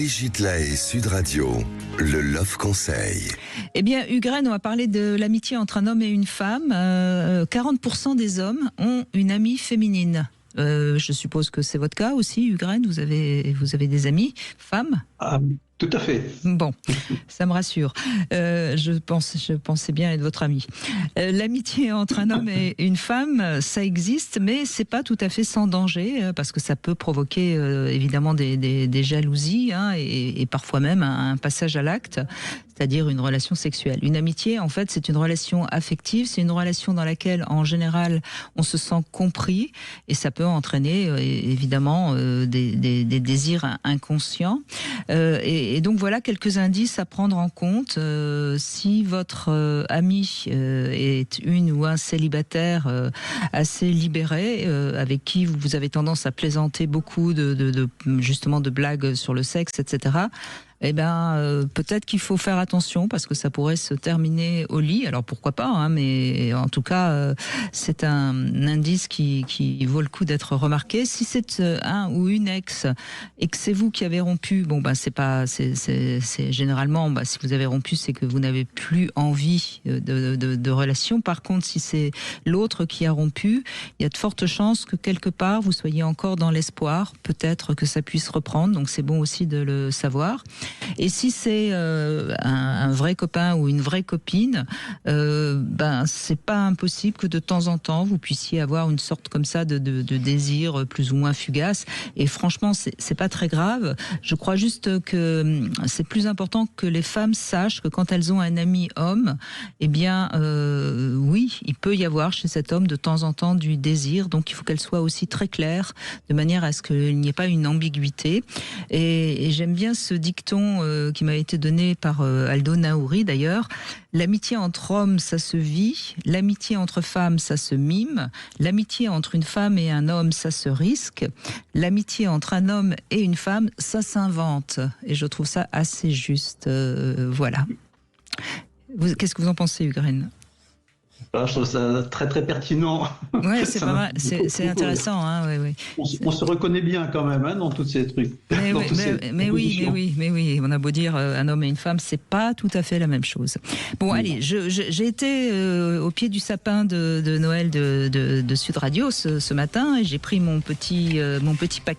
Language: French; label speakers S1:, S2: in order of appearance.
S1: Brigitte Lahaie, Sud Radio, le Love Conseil.
S2: Eh bien, Hugues, on va parler de l'amitié entre un homme et une femme. 40% des hommes ont une amie féminine. Je suppose que c'est votre cas aussi, Hugues. Vous avez des amis femmes?
S3: Tout à fait.
S2: Bon, ça me rassure. Je pensais bien être votre ami. L'amitié entre un homme et une femme, ça existe, mais c'est pas tout à fait sans danger, parce que ça peut provoquer évidemment des jalousies, et parfois même un passage à l'acte, c'est-à-dire une relation sexuelle. Une amitié, en fait, c'est une relation affective, c'est une relation dans laquelle, en général, on se sent compris, et ça peut entraîner évidemment des désirs inconscients. Et donc voilà quelques indices à prendre en compte. Si votre ami est une ou un célibataire assez libéré, avec qui vous avez tendance à plaisanter beaucoup justement de blagues sur le sexe, etc., eh ben, peut-être qu'il faut faire attention parce que ça pourrait se terminer au lit. Alors pourquoi pas, mais en tout cas, c'est un indice qui vaut le coup d'être remarqué. Si c'est un ou une ex et que c'est vous qui avez rompu, c'est généralement, si vous avez rompu, c'est que vous n'avez plus envie de relation. Par contre, si c'est l'autre qui a rompu, il y a de fortes chances que quelque part vous soyez encore dans l'espoir, peut-être que ça puisse reprendre. Donc c'est bon aussi de le savoir. Et si c'est un vrai copain ou une vraie copine, c'est pas impossible que de temps en temps vous puissiez avoir une sorte comme ça de désir plus ou moins fugace. Et franchement, c'est pas très grave. Je crois juste que c'est plus important que les femmes sachent que quand elles ont un ami homme, eh bien, oui, il peut y avoir chez cet homme de temps en temps du désir. Donc il faut qu'elle soit aussi très claire, de manière à ce qu'il n'y ait pas une ambiguïté. Et j'aime bien ce dicton qui m'a été donné par Aldo Naouri d'ailleurs. L'amitié entre hommes, ça se vit. L'amitié entre femmes, ça se mime. L'amitié entre une femme et un homme, ça se risque. L'amitié entre un homme et une femme, ça s'invente. Et je trouve ça assez juste. Voilà. Qu'est-ce que vous en pensez, Hugues?
S3: Je trouve ça très très pertinent.
S2: Ouais, c'est pas mal, c'est intéressant, oui.
S3: On se reconnaît bien quand même dans tous ces trucs.
S2: Mais oui, on a beau dire un homme et une femme, c'est pas tout à fait la même chose. Bon, allez, j'ai été au pied du sapin de Noël de Sud Radio ce matin et j'ai pris mon petit paquet